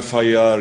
FIR,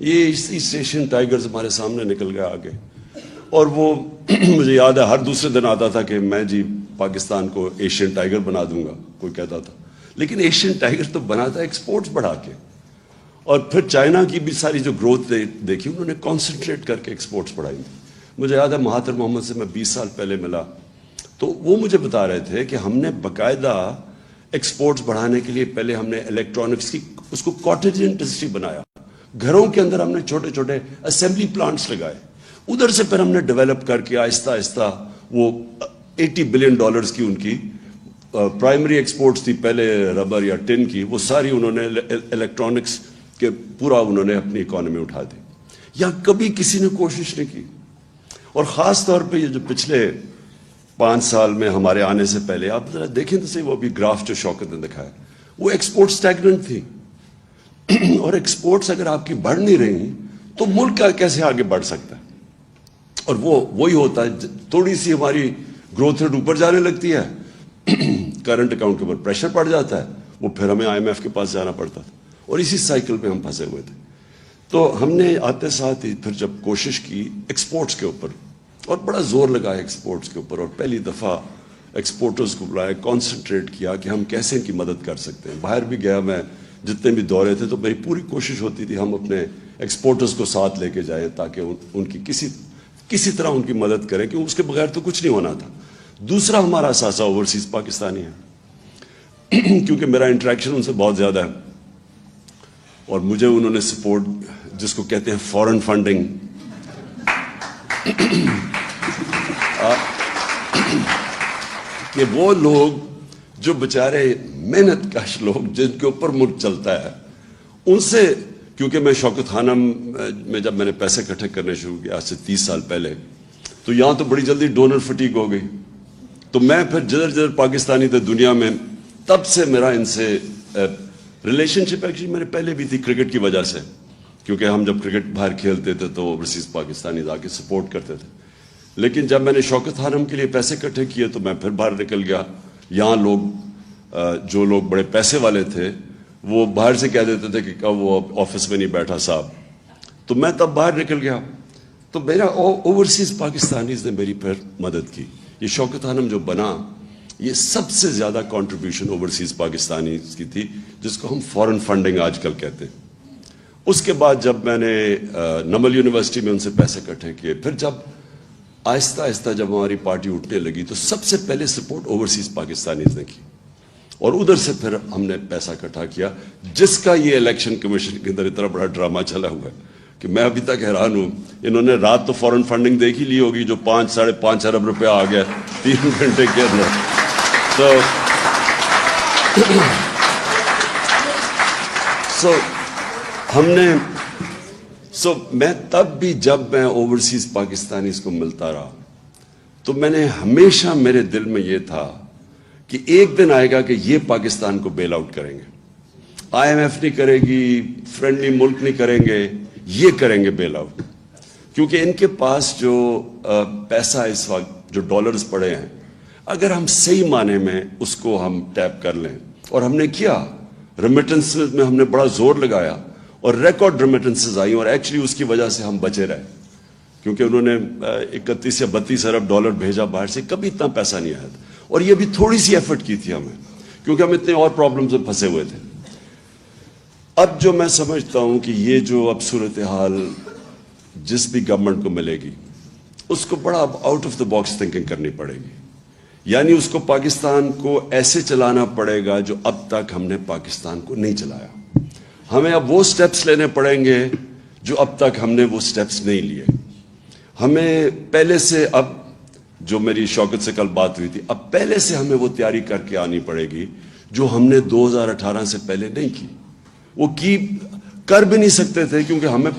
یہ East Asian tigers ہمارے سامنے نکل گیا آگے. اور وہ مجھے یاد ہے ہر دوسرے دن آتا تھا کہ میں جی پاکستان کو ایشین ٹائیگر بنا دوں گا, کوئی کہتا تھا. لیکن ایشین ٹائیگر تو بنا تھا ایکسپورٹس بڑھا کے. اور پھر چائنا کی بھی ساری جو گروتھ دیکھی انہوں نے کانسنٹریٹ کر کے ایکسپورٹس بڑھائی. مجھے یاد ہے مہاتر محمد سے میں 20 سال پہلے ملا تو وہ مجھے بتا رہے تھے کہ ہم نے باقاعدہ ایکسپورٹس بڑھانے کے لیے پہلے ہم نے الیکٹرانکس کی اس کو کاٹیج انڈسٹری بنایا. گھروں کے اندر ہم نے چھوٹے چھوٹے اسمبلی پلانٹس لگائے. ادھر سے پھر ہم نے ڈیولپ کر کے آہستہ آہستہ وہ $80 بلین کی ان کی پرائمری ایکسپورٹس تھی پہلے ربر یا ٹن کی, وہ ساری انہوں نے الیکٹرانکس کے پورا انہوں نے اپنی اکانومی اٹھا دی. یا کبھی کسی نے کوشش نہیں کی. اور خاص طور پہ یہ جو پچھلے 5 سال میں ہمارے آنے سے پہلے آپ ذرا دیکھیں تو صحیح, وہ ابھی گراف جو شوکت نے دکھایا وہ ایکسپورٹ اسٹیگننٹ تھی. اور ایکسپورٹس اگر آپ کی بڑھ نہیں رہی تو ملک کا کیسے آگے بڑھ سکتا ہے. اور وہی ہوتا ہے, تھوڑی سی ہماری گروتھ ریٹ اوپر جانے لگتی ہے, کرنٹ اکاؤنٹ کے اوپر پریشر پڑ جاتا ہے, وہ پھر ہمیں IMF کے پاس جانا پڑتا تھا. اور اسی سائیکل پہ ہم پھنسے ہوئے تھے. تو ہم نے آتے ساتھ ہی پھر جب کوشش کی ایکسپورٹس کے اوپر اور بڑا زور لگایا ایکسپورٹس کے اوپر, اور پہلی دفعہ ایکسپورٹرز کو بلایا, کانسنٹریٹ کیا کہ ہم کیسے ان کی مدد کر سکتے ہیں. باہر بھی گیا میں, جتنے بھی دورے تھے تو میری پوری کوشش ہوتی تھی ہم اپنے ایکسپورٹرز کو ساتھ لے کے جائیں تاکہ ان کی کسی طرح ان کی مدد کریں, کیونکہ اس کے بغیر تو کچھ نہیں ہونا تھا. دوسرا ہمارا اثاثہ اوورسیز پاکستانی ہے, کیونکہ میرا انٹریکشن ان سے بہت زیادہ ہے اور مجھے انہوں نے سپورٹ, جس کو کہتے ہیں فورن فنڈنگ, کہ وہ لوگ جو بیچارے محنت کش لوگ جن کے اوپر ملک چلتا ہے, ان سے, کیونکہ میں شوکت خانم میں جب میں نے پیسے اکٹھے کرنے شروع کیا آج سے 30 سال پہلے, تو یہاں تو بڑی جلدی ڈونر فٹیگ ہو گئی. تو میں پھر جدھر پاکستانی تھے دنیا میں, تب سے میرا ان سے ریلیشن شپ ایکچولی میرے پہلے بھی تھی کرکٹ کی وجہ سے, کیونکہ ہم جب کرکٹ باہر کھیلتے تھے تو اوورسیز پاکستانی آ کے سپورٹ کرتے تھے. لیکن جب میں نے شوکت خانم کے لیے پیسے اکٹھے کیے تو میں پھر باہر نکل گیا. یہاں لوگ جو لوگ بڑے پیسے والے تھے وہ باہر سے کہہ دیتے تھے کہ کب وہ آفس میں نہیں بیٹھا صاحب, تو میں تب باہر نکل گیا. تو میرا اوورسیز پاکستانیز نے میری پھر مدد کی. یہ شوکت خانم جو بنا, یہ سب سے زیادہ کنٹریبیوشن اوورسیز پاکستانیز کی تھی, جس کو ہم فورن فنڈنگ آج کل کہتے ہیں. اس کے بعد جب میں نے نمل یونیورسٹی میں ان سے پیسے اکٹھے کیے, پھر جب آہستہ آہستہ جب ہماری پارٹی اٹھنے لگی تو سب سے پہلے سپورٹ اوورسیز پاکستانیز نے کی, اور ادھر سے پھر ہم نے پیسہ اکٹھا کیا, جس کا یہ الیکشن کمیشن کے اندر اتنا بڑا ڈرامہ چلا ہوا ہے کہ میں ابھی تک حیران ہوں. انہوں نے رات تو فورن فنڈنگ دیکھ ہی لی ہوگی, جو 5-5.5 ارب روپیہ آ گیا 3 گھنٹے کے اندر. میں تب بھی جب میں اوورسیز پاکستانیز کو ملتا رہا تو میں نے ہمیشہ, میرے دل میں یہ تھا کہ ایک دن آئے گا کہ یہ پاکستان کو بیل آؤٹ کریں گے. IMF نہیں کرے گی, فرینڈلی ملک نہیں کریں گے, یہ کریں گے بیل آؤٹ. کیونکہ ان کے پاس جو پیسہ اس وقت جو ڈالرز پڑے ہیں, اگر ہم صحیح معنی میں اس کو ہم ٹیپ کر لیں, اور ہم نے کیا, ریمیٹنسز میں ہم نے بڑا زور لگایا اور ریکارڈ ریمیٹنسز آئی, اور ایکچولی اس کی وجہ سے ہم بچے رہے, کیونکہ انہوں نے 31 یا 32 ارب ڈالر بھیجا باہر سے, کبھی اتنا پیسہ نہیں آیا تھا. اور یہ بھی تھوڑی سی ایفرٹ کی تھی ہمیں, کیونکہ ہم اتنے اور پرابلمز میں پھنسے ہوئے تھے. اب جو میں سمجھتا ہوں کہ یہ جو اب صورتحال جس بھی گورنمنٹ کو ملے گی, اس کو بڑا اب out of the box thinking کرنی پڑے گی. یعنی اس کو پاکستان کو ایسے چلانا پڑے گا جو اب تک ہم نے پاکستان کو نہیں چلایا. ہمیں اب وہ سٹیپس لینے پڑیں گے جو اب تک ہم نے وہ سٹیپس نہیں لیے. ہمیں پہلے سے, اب جو میری شوکت سے کل بات ہوئی تھی, اب پہلے سے ہمیں وہ تیاری کر کے آنی پڑے گی جو ہم نے 2018 سے پہلے نہیں کی. وہ کر بھی نہیں سکتے تھے, کیونکہ ہمیں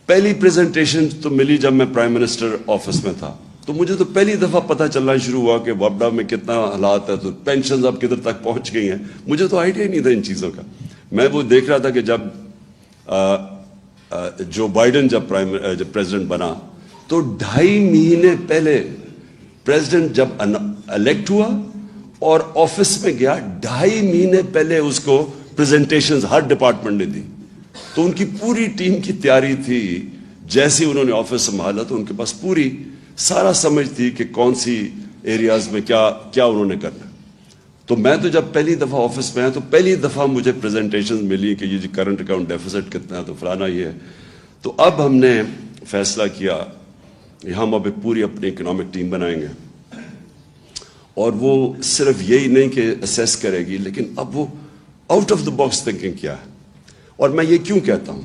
پہلی پریزنٹیشن تو ملی جب میں پرائم منسٹر آفس میں تھا, تو مجھے تو پہلی دفعہ پتہ چلنا شروع ہوا کہ وابڈا میں کتنا حالات ہے, تو پینشنز اب کدھر تک پہنچ گئی ہیں. مجھے تو آئیڈیا ہی نہیں تھا ان چیزوں کا. میں وہ دیکھ رہا تھا کہ جب جو بائیڈن جب پریزیڈنٹ بنا تو 2.5 مہینے پہلے پریزیڈنٹ جب الیکٹ ہوا اور آفس میں گیا, 2.5 مہینے پہلے اس کو پریزنٹیشنز ہر ڈپارٹمنٹ نے دی. تو ان کی پوری ٹیم کی تیاری تھی. جیسے انہوں نے آفس سنبھالا تو ان کے پاس پوری سارا سمجھ تھی کہ کون سی ایریاز میں کیا انہوں نے کرنا. تو میں تو جب پہلی دفعہ آفس میں آیا تو پہلی دفعہ مجھے پریزنٹیشن ملی کہ یہ کرنٹ اکاؤنٹ ڈیفیسٹ کتنا ہے, تو فلانا یہ ہے. تو اب ہم نے فیصلہ کیا کہ ہم اب پوری اپنی اکنامک ٹیم بنائیں گے, اور وہ صرف یہی نہیں کہ اسیس کرے گی, لیکن اب وہ out of the box thinking کیا ہے. اور میں یہ کیوں کہتا ہوں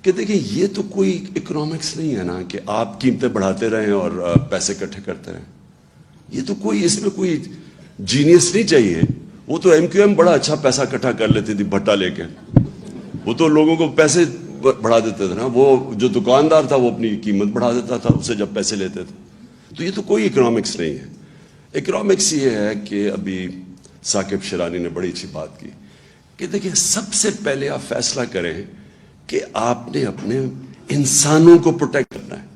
کہ دیکھیں یہ تو کوئی اکنامکس نہیں ہے نا کہ آپ قیمتیں بڑھاتے رہیں اور پیسے اکٹھے کرتے رہیں. یہ تو کوئی اس میں کوئی جینیس نہیں چاہیے. وہ تو MQM بڑا اچھا پیسہ اکٹھا کر لیتی تھی بھٹا لے کے, وہ تو لوگوں کو پیسے بڑھا دیتے تھے نا. وہ جو دکاندار تھا وہ اپنی قیمت بڑھا دیتا تھا اسے جب پیسے لیتے تھے. تو یہ تو کوئی اکنامکس نہیں ہے. اکنامکس یہ ہے کہ ابھی ثاقب شیرانی نے بڑی اچھی بات کی کہ دیکھیں سب سے پہلے آپ فیصلہ کریں کہ آپ نے اپنے انسانوں کو پروٹیکٹ کرنا ہے.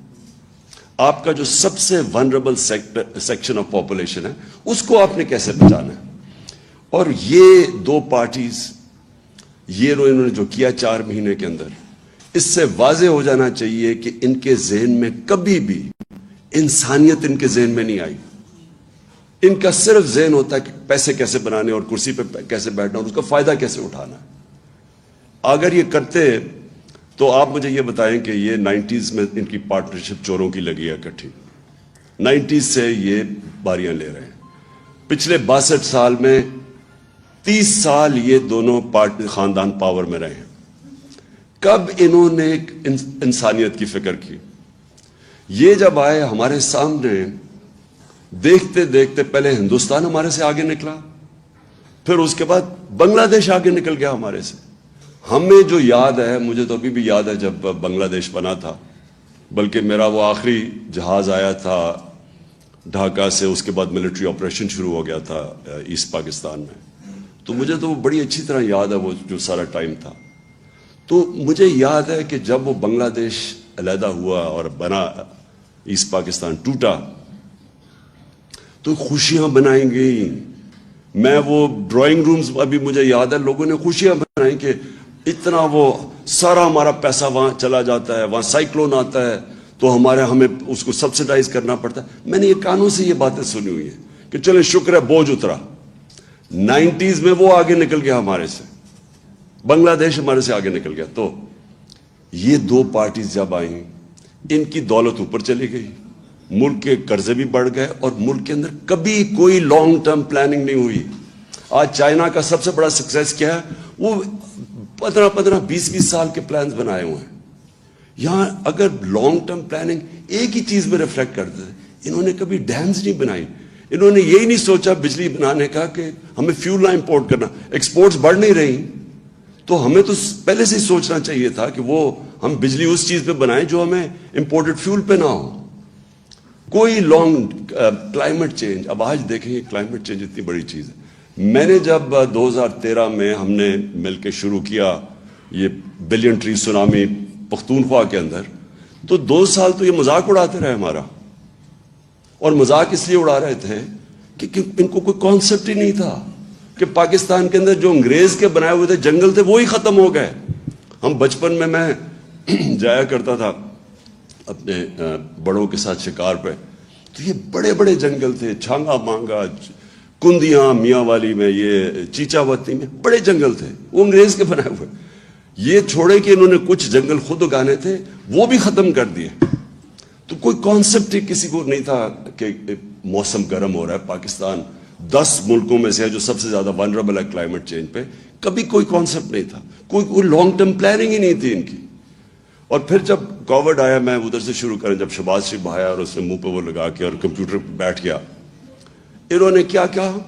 آپ کا جو سب سے ونریبل سیکشن آف پاپولیشن ہے اس کو آپ نے کیسے بچانا ہے. اور یہ دو پارٹیز یہ انہوں نے جو کیا 4 مہینے کے اندر, اس سے واضح ہو جانا چاہیے کہ ان کے ذہن میں کبھی بھی انسانیت ان کے ذہن میں نہیں آئی. ان کا صرف ذہن ہوتا ہے کہ پیسے کیسے بنانے اور کرسی پہ کیسے بیٹھنا اور اس کا فائدہ کیسے اٹھانا. اگر یہ کرتے تو آپ مجھے یہ بتائیں کہ یہ 90s میں ان کی پارٹنرشپ چوروں کی لگی ہے اکٹھی. 90s سے یہ باریاں لے رہے ہیں. پچھلے 62 سال میں 30 سال یہ دونوں خاندان پاور میں رہے ہیں. کب انہوں نے انسانیت کی فکر کی؟ یہ جب آئے ہمارے سامنے, دیکھتے دیکھتے پہلے ہندوستان ہمارے سے آگے نکلا, پھر اس کے بعد بنگلہ دیش آگے نکل گیا ہمارے سے. ہمیں جو یاد ہے, مجھے تو ابھی بھی یاد ہے جب بنگلہ دیش بنا تھا, بلکہ میرا وہ آخری جہاز آیا تھا ڈھاکہ سے, اس کے بعد ملٹری آپریشن شروع ہو گیا تھا ایسٹ پاکستان میں. تو مجھے تو وہ بڑی اچھی طرح یاد ہے وہ جو سارا ٹائم تھا. تو مجھے یاد ہے کہ جب وہ بنگلہ دیش علیحدہ ہوا اور بنا, ایسٹ پاکستان ٹوٹا, تو خوشیاں بنائیں گئی. میں وہ ڈرائنگ رومز ابھی مجھے یاد ہے, لوگوں نے خوشیاں بنائیں کہ اتنا وہ سارا ہمارا پیسہ وہاں چلا جاتا ہے, وہاں سائیکلون آتا ہے تو ہمیں اس کو سبسیڈائز کرنا پڑتا ہے. میں نے یہ کانوں سے یہ باتیں سنی ہوئی ہیں کہ چلے شکر ہے بوجھ اترا. 90s میں وہ آگے نکل گیا ہمارے سے, بنگلہ دیش ہمارے سے آگے نکل گیا. تو یہ دو پارٹیز جب آئیں, ان کی دولت اوپر چلی گئی, ملک کے قرضے بھی بڑھ گئے, اور ملک کے اندر کبھی کوئی لانگ ٹرم پلاننگ نہیں ہوئی. آج چائنا کا سب سے بڑا سکسیس کیا ہے, وہ 15-20 سال کے پلانز بنائے ہوئے ہیں. یہاں اگر لانگ ٹرم پلاننگ ایک ہی چیز میں ریفلیکٹ کرتے تھے, انہوں نے کبھی ڈیمز نہیں بنائی. انہوں نے یہی نہیں سوچا بجلی بنانے کا کہ ہمیں فیول نہ امپورٹ کرنا, ایکسپورٹس بڑھ نہیں رہی, تو ہمیں تو پہلے سے ہی سوچنا چاہیے تھا کہ وہ ہم بجلی اس چیز پہ بنائیں جو ہمیں امپورٹڈ فیول پہ نہ ہو. کوئی لانگ کلائمیٹ چینج, اب آج دیکھیں کلائمیٹ چینج اتنی بڑی چیز ہے. میں نے جب 2013 میں ہم نے مل کے شروع کیا یہ بلین ٹری سونامی پختونخوا کے اندر, تو 2 سال تو یہ مذاق اڑاتے رہے ہمارا. اور مذاق اس لیے اڑا رہے تھے کہ ان کو کوئی کانسیپٹ ہی نہیں تھا کہ پاکستان کے اندر جو انگریز کے بنائے ہوئے تھے جنگل تھے وہی ختم ہو گئے. ہم بچپن میں جایا کرتا تھا اپنے بڑوں کے ساتھ شکار پہ, تو یہ بڑے بڑے جنگل تھے, چھانگا مانگا, کندیاں, میاں والی میں, یہ چیچا وطنی میں, بڑے جنگل تھے, وہ انگریز کے بنائے ہوئے. یہ چھوڑے کہ انہوں نے کچھ جنگل خود اگانے تھے وہ بھی ختم کر دیے. تو کوئی کانسیپٹ ہی کسی کو نہیں تھا کہ موسم گرم ہو رہا ہے. پاکستان 10 ملکوں میں سے ہے جو سب سے زیادہ ونربل ہے کلائمیٹ چینج پہ. کبھی کوئی کانسیپٹ نہیں تھا, کوئی لانگ ٹرم پلاننگ ہی نہیں تھی ان کی. اور پھر جب کووڈ آیا, میں ادھر سے شروع کریں, جب شہباز شریف آیا اور اس نے منہ پہ وہ لگا کے اور کمپیوٹر پہ بیٹھ گیا, انہوں نے کیا کہا,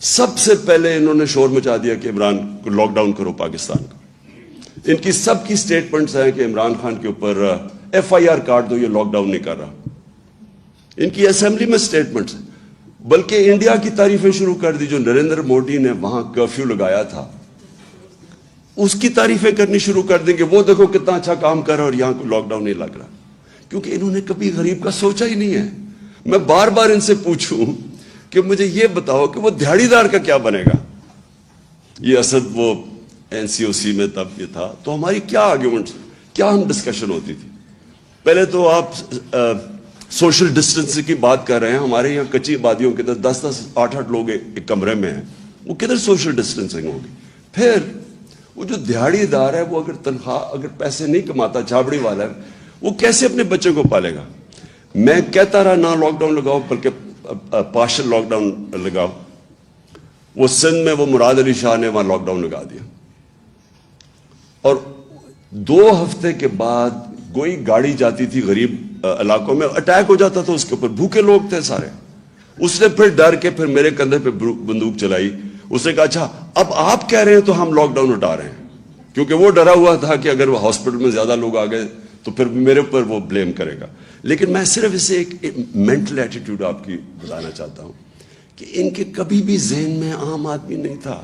سب سے پہلے انہوں نے شور مچا دیا کہ عمران کو لاک ڈاؤن کرو پاکستان کا. ان کی سب کی سٹیٹمنٹس ہیں کہ عمران خان کے اوپر FIR کاٹ دو, یہ لاک ڈاؤن نہیں کر رہا. ان کی اسمبلی میں سٹیٹمنٹس ہیں. بلکہ انڈیا کی تعریفیں شروع کر دی, جو نریندر مودی نے وہاں کرفیو لگایا تھا اس کی تعریفیں کرنی شروع کر دیں کہ وہ دیکھو کتنا اچھا کام کر رہا ہے اور یہاں کو لاک ڈاؤن نہیں لگ رہا. کیونکہ انہوں نے کبھی غریب کا سوچا ہی نہیں ہے. میں بار بار ان سے پوچھوں کہ مجھے یہ بتاؤ کہ وہ دہاڑی دار کا کیا بنے گا. یہ اسد وہ NCOC میں تب یہ تھا, تو ہماری کیا آرگیومنٹس, کیا ہم ڈسکشن ہوتی تھی. پہلے تو آپ سوشل ڈسٹینس کی بات کر رہے ہیں, ہمارے یہاں کچی آبادیوں کے 10-10, 8-8 لوگ ایک کمرے میں ہیں, وہ کدھر سوشل ڈسٹینسنگ ہوگی. پھر وہ جو دیہڑی دار ہے, وہ اگر تنخواہ, اگر پیسے نہیں کماتا, چھاپڑی والا ہے, وہ کیسے اپنے بچوں کو پالے گا. میں کہتا رہا نہ لاک ڈاؤن لگاؤ, بلکہ پارشل لاک ڈاؤن لگاؤ. وہ سندھ میں وہ مراد علی شاہ نے وہاں لاک ڈاؤن لگا دیا, اور 2 ہفتے کے بعد کوئی گاڑی جاتی تھی غریب علاقوں میں, اٹیک ہو جاتا تھا اس کے اوپر, بھوکے لوگ تھے سارے. اس نے پھر ڈر کے پھر میرے کندھے پہ بندوق چلائی. اس نے کہا اچھا اب آپ کہہ رہے ہیں تو ہم لاک ڈاؤن ہٹا رہے ہیں, کیونکہ وہ ڈرا ہوا تھا کہ اگر وہ ہاسپٹل میں زیادہ لوگ آ گئے تو پھر میرے اوپر وہ بلیم کرے گا. لیکن میں صرف اسے ایک مینٹل ایٹیٹیوڈ آپ کی بتانا چاہتا ہوں کہ ان کے کبھی بھی ذہن میں عام آدمی نہیں تھا.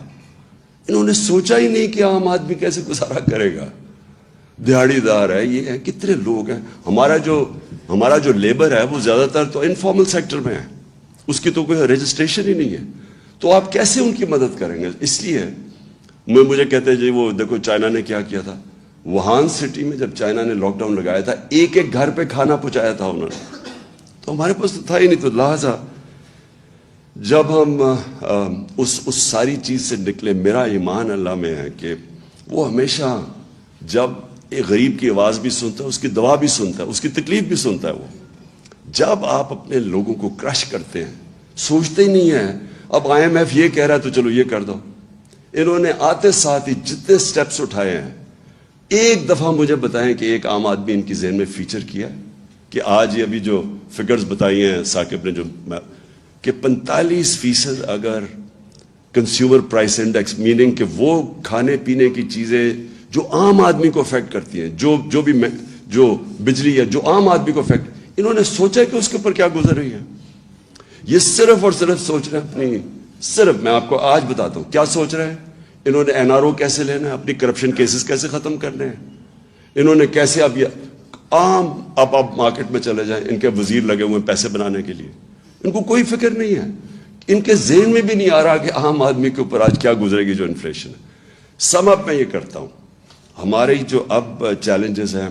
انہوں نے سوچا ہی نہیں کہ عام آدمی کیسے گزارا کرے گا. دیہڑی دار ہے, یہ ہے, کتنے لوگ ہیں. ہمارا جو لیبر ہے وہ زیادہ تر تو انفارمل سیکٹر میں ہے, اس کی تو کوئی رجسٹریشن ہی نہیں ہے. تو آپ کیسے ان کی مدد کریں گے. اس لیے مجھے کہتے ہیں جی وہ دیکھو چائنا نے کیا کیا تھا. ووہان سٹی میں جب چائنا نے لاک ڈاؤن لگایا تھا, ایک گھر پہ کھانا پہنچایا تھا انہوں نے, تو ہمارے پاس تو تھا ہی نہیں. تو لہٰذا جب ہم اس ساری چیز سے نکلے, میرا ایمان اللہ میں ہے کہ وہ ہمیشہ جب ایک غریب کی آواز بھی سنتا ہے, اس کی دعا بھی سنتا ہے, اس کی تکلیف بھی سنتا ہے. وہ جب آپ اپنے لوگوں کو کرش کرتے ہیں, سوچتے ہی نہیں ہیں اب IMF یہ کہہ رہا ہے تو چلو یہ کر دو. انہوں نے آتے ساتھ ہی جتنے سٹیپس اٹھائے ہیں, ایک دفعہ مجھے بتائیں کہ ایک عام آدمی ان کی ذہن میں فیچر کیا کہ آج یہ ابھی جو فگرز بتائی ہیں ثاقب نے, جو کہ 45% اگر کنزیومر پرائس انڈیکس, میننگ کہ وہ کھانے پینے کی چیزیں جو عام آدمی کو افیکٹ کرتی ہیں, جو بجلی ہے جو عام آدمی کو افیکٹ, انہوں نے سوچا کہ اس کے اوپر کیا گزر رہی ہے. یہ صرف اور صرف سوچ رہے ہیں اپنی, صرف میں آپ کو آج بتاتا ہوں کیا سوچ رہے ہیں. انہوں نے NRO کیسے لینا ہے, اپنی کرپشن کیسز کیسے ختم کرنے ہیں. انہوں نے کیسے اب یہ عام, اب آپ مارکیٹ میں چلے جائیں, ان کے وزیر لگے ہوئے ہیں پیسے بنانے کے لیے, ان کو کوئی فکر نہیں ہے. ان کے ذہن میں بھی نہیں آ رہا کہ عام آدمی کے اوپر آج کیا گزرے گی جو انفلیشن ہے. سم اپ میں یہ کرتا ہوں, ہمارے جو اب چیلنجز ہیں,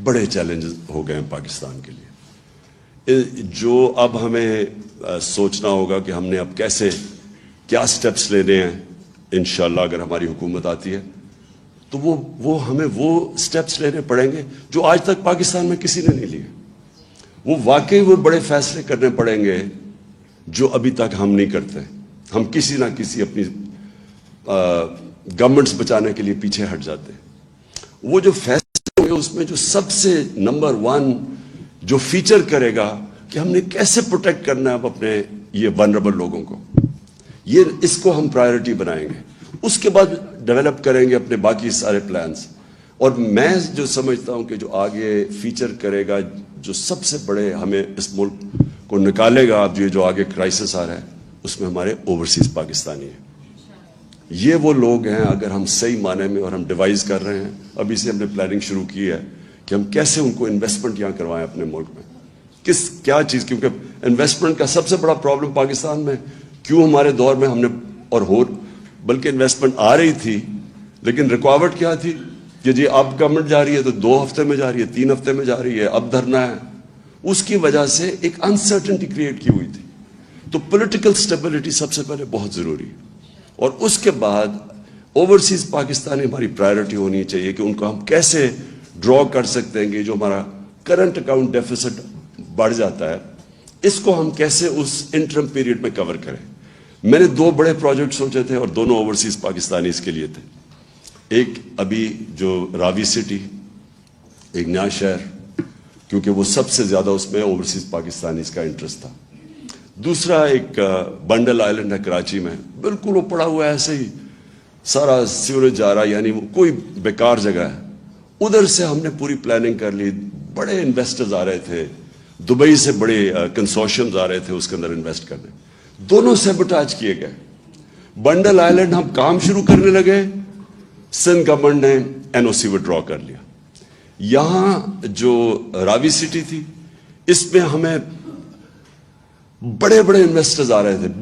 بڑے چیلنجز ہو گئے ہیں پاکستان کے لیے, جو اب ہمیں سوچنا ہوگا کہ ہم نے اب کیسے کیا سٹیپس لینے ہیں. انشاءاللہ اگر ہماری حکومت آتی ہے تو وہ ہمیں وہ سٹیپس لینے پڑیں گے جو آج تک پاکستان میں کسی نے نہیں لیے. وہ واقعی وہ بڑے فیصلے کرنے پڑیں گے جو ابھی تک ہم نہیں کرتے. ہم کسی نہ کسی اپنی گورنمنٹس بچانے کے لیے پیچھے ہٹ جاتے ہیں. وہ جو فیصلے ہوں گے اس میں جو سب سے نمبر 1 جو فیچر کرے گا کہ ہم نے کیسے پروٹیکٹ کرنا ہے اب اپنے یہ ونربل لوگوں کو, اس کو ہم پرائیورٹی بنائیں گے. اس کے بعد ڈیولپ کریں گے اپنے باقی سارے پلانس. اور میں جو سمجھتا ہوں کہ جو آگے فیچر کرے گا, جو سب سے بڑے ہمیں اس ملک کو نکالے گا, اب جو آگے کرائسس آ رہا ہے, اس میں ہمارے اوورسیز پاکستانی ہیں. یہ وہ لوگ ہیں اگر ہم صحیح معنی میں, اور ہم ڈیوائز کر رہے ہیں, ابھی سے ہم نے پلاننگ شروع کی ہے کہ ہم کیسے ان کو انویسٹمنٹ یہاں کروائیں اپنے ملک میں. کیا چیز, کیونکہ انویسٹمنٹ کا سب سے بڑا پرابلم پاکستان میں کیوں ہمارے دور میں ہم نے, بلکہ انویسٹمنٹ آ رہی تھی لیکن رکاوٹ کیا تھی کہ جی اب گورنمنٹ جا رہی ہے تو 2 ہفتے میں جا رہی ہے, 3 ہفتے میں جا رہی ہے, اب دھرنا ہے. اس کی وجہ سے ایک انسرٹنٹی کریٹ کی ہوئی تھی. تو پولیٹیکل سٹیبلٹی سب سے پہلے بہت ضروری ہے, اور اس کے بعد اوورسیز پاکستانی ہماری پرائیورٹی ہونی چاہیے کہ ان کو ہم کیسے ڈرا کر سکتے ہیں کہ جو ہمارا کرنٹ اکاؤنٹ ڈیفیسٹ بڑھ جاتا ہے, اس کو ہم کیسے اس انٹرم پیریڈ میں کور کریں. میں نے 2 بڑے پروجیکٹ سوچے تھے اور دونوں اوورسیز پاکستانی اس کے لیے تھے. ایک ابھی جو راوی سٹی, ایک نیا شہر, کیونکہ وہ سب سے زیادہ اس میں اوورسیز پاکستانی اس کا انٹرسٹ تھا. دوسرا ایک بنڈل آئلینڈ ہے کراچی میں, بالکل وہ پڑا ہوا ہے ایسے ہی, سارا سیوریج جا رہا, یعنی وہ کوئی بیکار جگہ ہے. ادھر سے ہم نے پوری پلاننگ کر لی, بڑے انویسٹرز آ رہے تھے, دبئی سے بڑے کنسورشیمز آ رہے تھے اس کے اندر انویسٹ کرنے. دونوں سیبوٹاج کیے گئے. بنڈل آئلینڈ ہم کام شروع کرنے لگے, سندھ گورنمنٹ نے NOC وڈرا کر لیا. یہاں جو راوی سٹی تھی, اس میں ہمیں بڑے بڑے انویسٹرز آ رہے تھے,